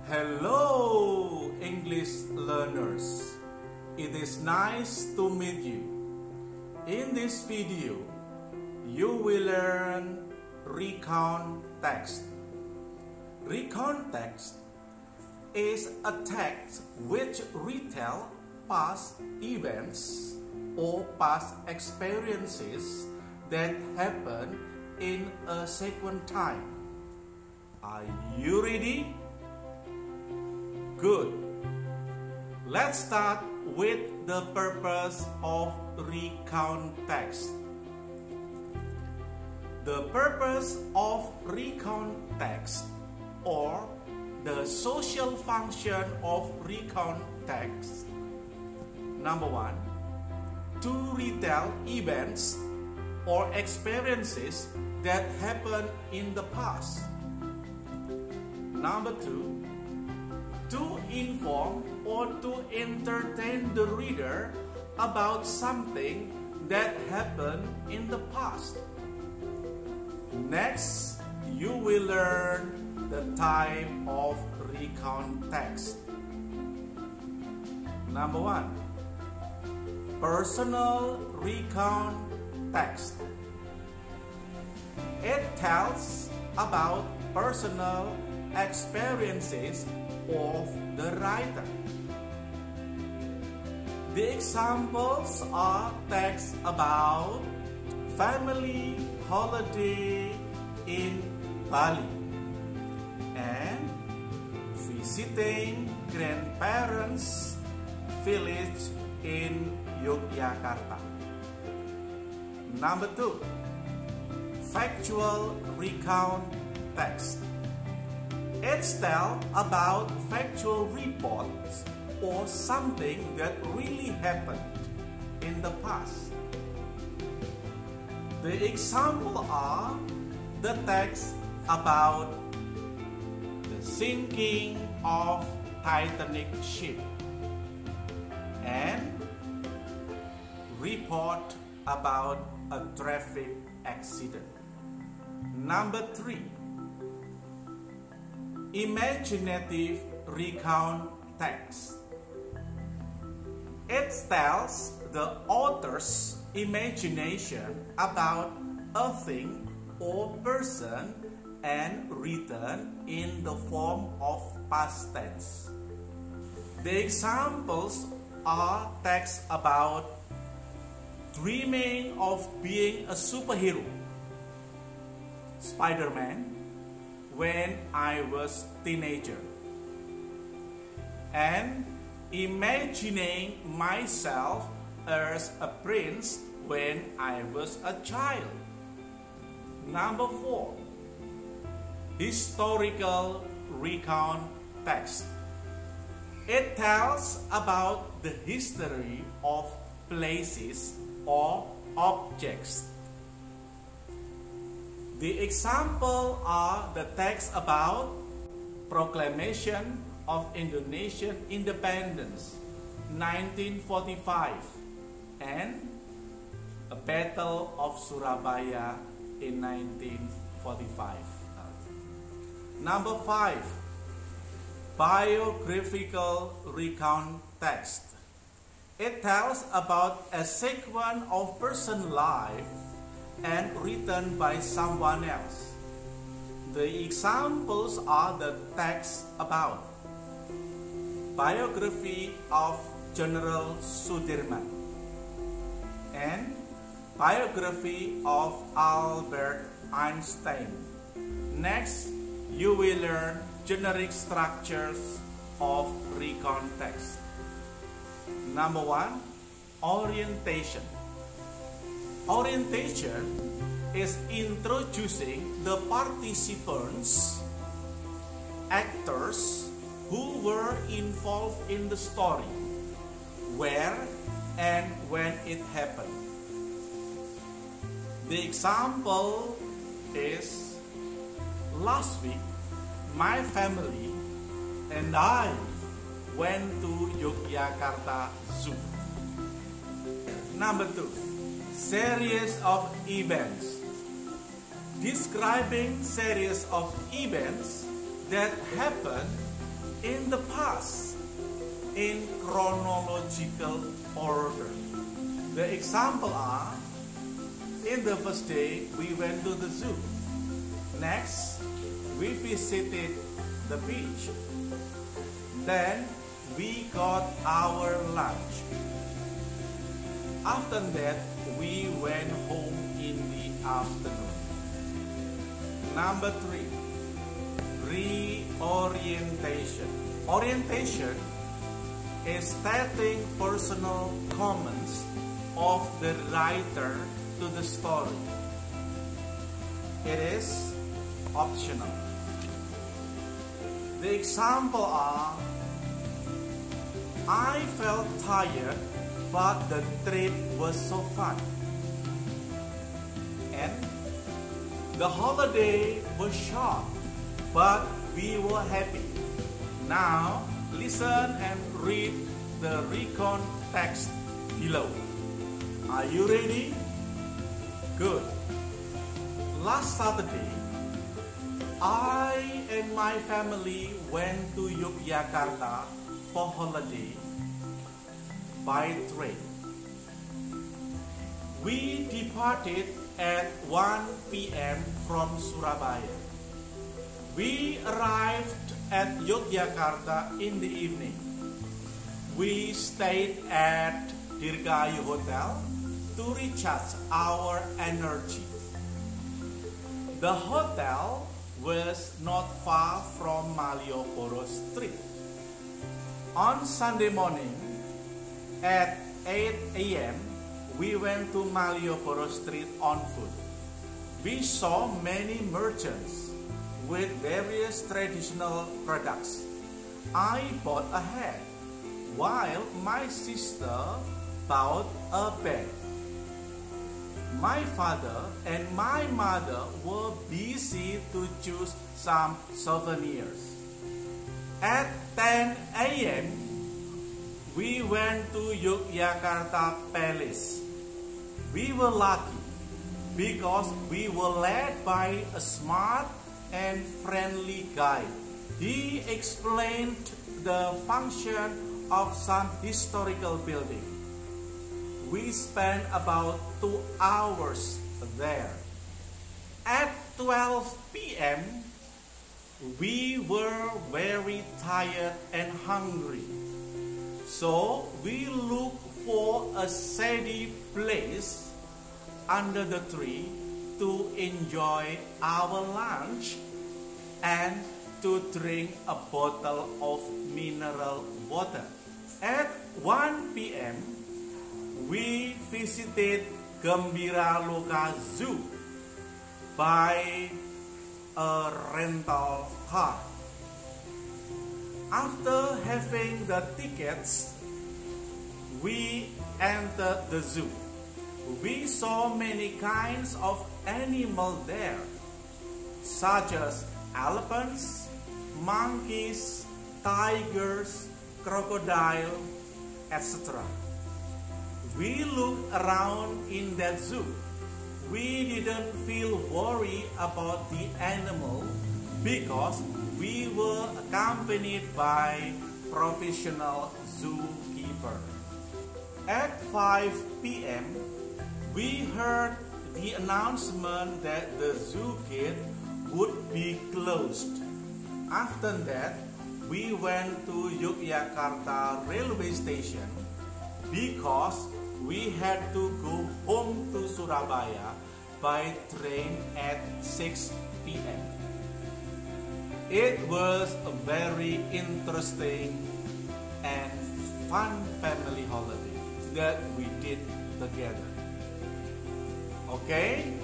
Hello, English learners. It is nice to meet you. In this video, you will learn Recount Text. Recount Text is a text which retell past events or past experiences that happen in a second time. Are you ready? Good. Let's start with the purpose of Recount Text. The purpose of Recount Text, or the social function of Recount Text. Number one, to retell events or experiences that happened in the past. Number two, to inform or to entertain the reader about something that happened in the past. Next, you will learn the type of recount text. Number one, personal recount text. It tells about personal experiences of the writer. The examples are texts about family holiday in Bali and visiting grandparents' village in Yogyakarta. Number two, factual recount text. It tells about factual reports or something that really happened in the past. The examples are the text about the sinking of Titanic ship and report about a traffic accident. Number three, imaginative recount text. It tells the author's imagination about a thing or person and written in the form of past tense. The examples are texts about dreaming of being a superhero, Spider-Man, when I was teenager, and imagining myself as a prince when I was a child. Number four, historical recount text. It tells about the history of places or objects. The example are the text about Proclamation of Indonesian Independence 1945 and a Battle of Surabaya in 1945. Number five, biographical recount text. It tells about a sequence of person's life and written by someone else. The examples are the text about biography of General Sudirman and biography of Albert Einstein. Next, you will learn generic structures of recount text. Number one, orientation. Orientation is introducing the participants, actors who were involved in the story, where and when it happened. The example is, last week my family and I went to Yogyakarta Zoo. Number two, series of events. Describing series of events that happen in the past in chronological order. The example are, in the first day we went to the zoo. Next, we visited the beach. Then we got our lunch. After that, we went home in the afternoon. Number 3, reorientation. Orientation is stating personal comments of the writer to the story. It is optional. The example are, I felt tired, but the trip was so fun. And the holiday was short, but we were happy. Now, listen and read the Recount Text below. Are you ready? Good. Last Saturday, I and my family went to Yogyakarta for holiday by train. We departed at 1 p.m. from Surabaya. We arrived at Yogyakarta in the evening. We stayed at Dirgayu Hotel to recharge our energy. The hotel was not far from Malioboro Street. On Sunday morning at 8 a.m., we went to Malioboro Street on foot. We saw many merchants with various traditional products. I bought a hat, while my sister bought a bag. My father and my mother were busy to choose some souvenirs. At 10 a.m., we went to Yogyakarta Palace. We were lucky because we were led by a smart and friendly guide. He explained the function of some historical building. We spent about 2 hours there. At 12 p.m., we were very tired and hungry. So we looked for a shady place under the tree to enjoy our lunch and to drink a bottle of mineral water. At 1 p.m., we visited Gembira Loka Zoo by a rental car. After having the tickets, we entered the zoo. We saw many kinds of animals there, such as elephants, monkeys, tigers, crocodile, etc. We looked around in that zoo. We didn't feel worried about the animal because we were accompanied by professional zookeeper. At 5 p.m., we heard the announcement that the zoo gate would be closed. After that, we went to Yogyakarta railway station because we had to go home to Surabaya by train at 6 p.m. It was a very interesting and fun family holiday that we did together. Okay,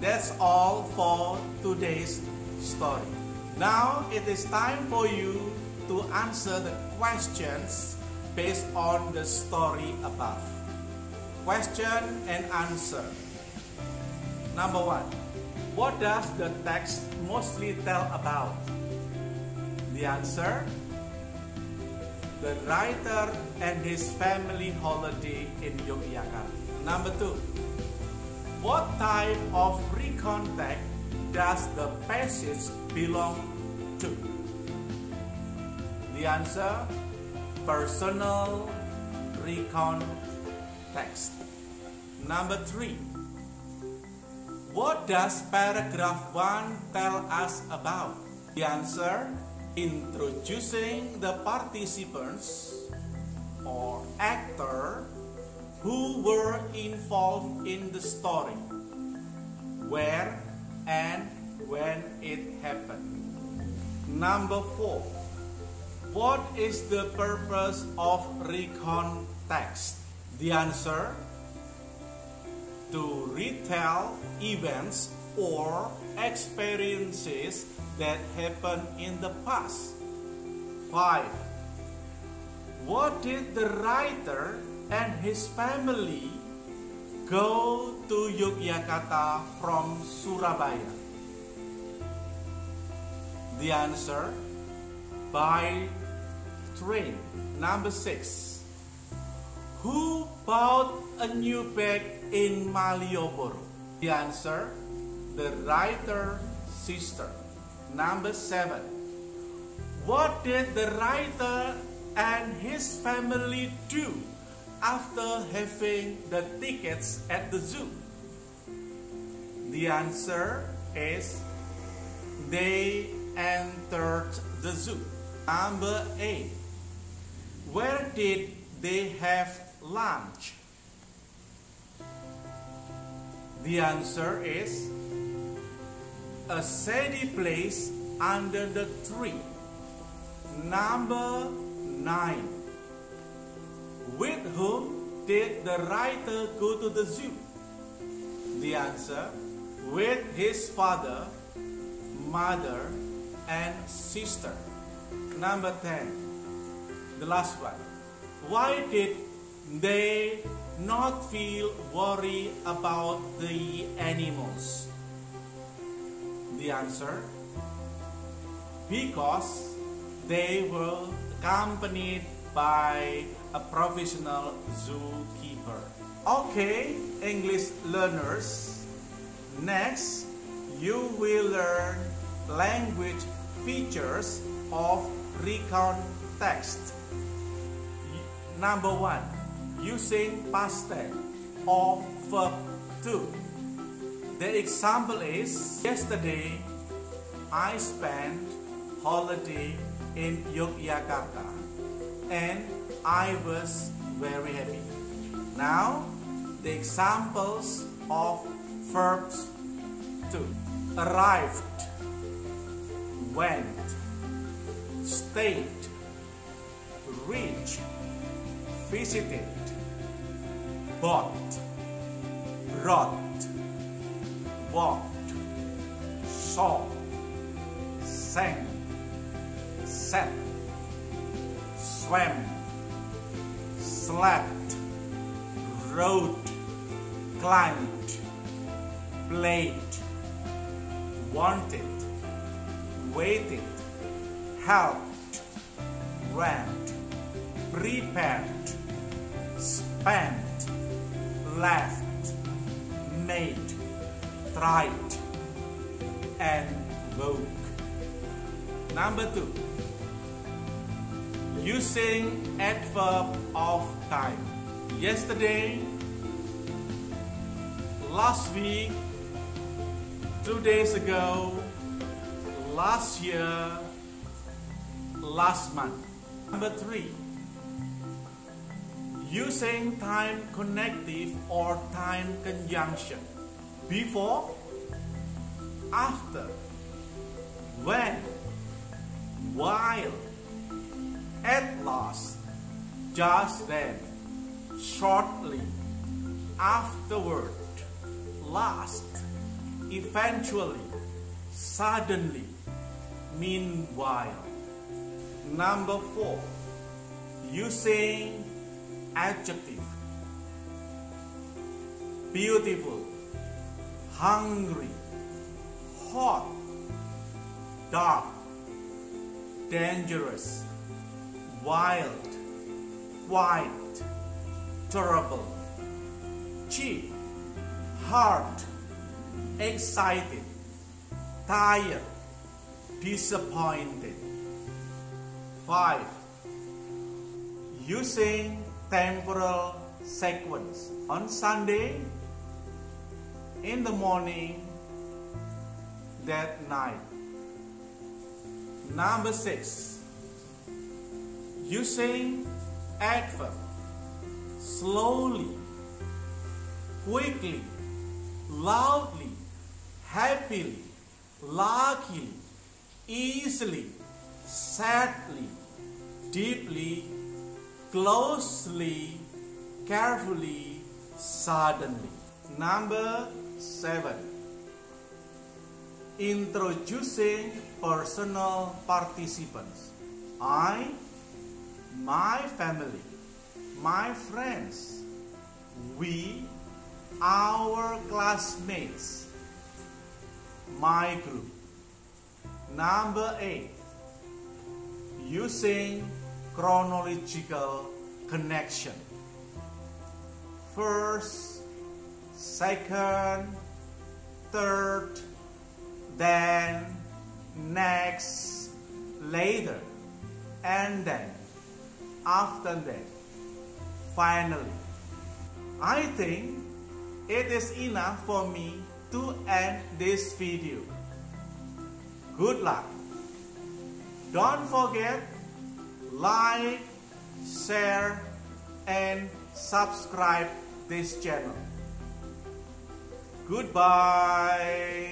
that's all for today's story. Now it is time for you to answer the questions based on the story above. Question and answer. Number 1. What does the text mostly tell about? The answer: the writer and his family holiday in Yogyakarta. Number 2. What type of Recontext does the passage belong to? The The answer, personal recount text. Number 3. What does paragraph 1 tell us about? The answer, introducing the participants or actor who were involved in the story, where and when it happened. Number 4. What is the purpose of Recount Text? The answer, to retell events or experiences that happened in the past. 5. What did the writer and his family go to Yogyakarta from Surabaya? The answer, by train. Number 6. Who bought a new bag in Malioboro? The answer, the writer's sister. Number 7. What did the writer and his family do after having the tickets at the zoo? The answer is, they entered the zoo. Number 8. Where did they have lunch? The answer is, a shady place under the tree. Number 9. With whom did the writer go to the zoo? The answer, with his father, mother, and sister. Number 10. The last one. Why did they not feel worried about the animals? The answer, because they were accompanied by a professional zookeeper. Okay, English learners, next you will learn language features of recount text. Number 1, using past tense or verb to. The example is, yesterday I spent holiday in Yogyakarta and I was very happy. Now, the examples of verbs to. Arrived, went, stayed, reached, visited, bought, brought, walked, saw, sang, sat, swam, slept, rode, climbed, played, wanted, waited, helped, went, prepared, spent, left, made, tried, and woke. Number 2, using adverb of time. Yesterday, last week, 2 days ago, last year, last month. Number 3, using time connective or time conjunction. Before, after, when, while, at last, just then, shortly, afterward, last, eventually, suddenly, meanwhile. Number 4, using adjective. Beautiful, hungry, hot, dark, dangerous, wild, white, terrible, cheap, hard, excited, tired, disappointed. 5. Using temporal sequence. On Sunday, in the morning, that night. Number 6. Using adverb. Slowly, quickly, loudly, happily, luckily, easily, sadly, deeply, closely, carefully, suddenly. Number 7. Introducing personal participants. I, my family, my friends, we, our classmates, my group. Number 8. Using chronological connection. First, second, third, then, next, later, and then, after that, finally. I think it is enough for me to end this video. Good luck. Don't forget, like, share, and subscribe this channel. Goodbye.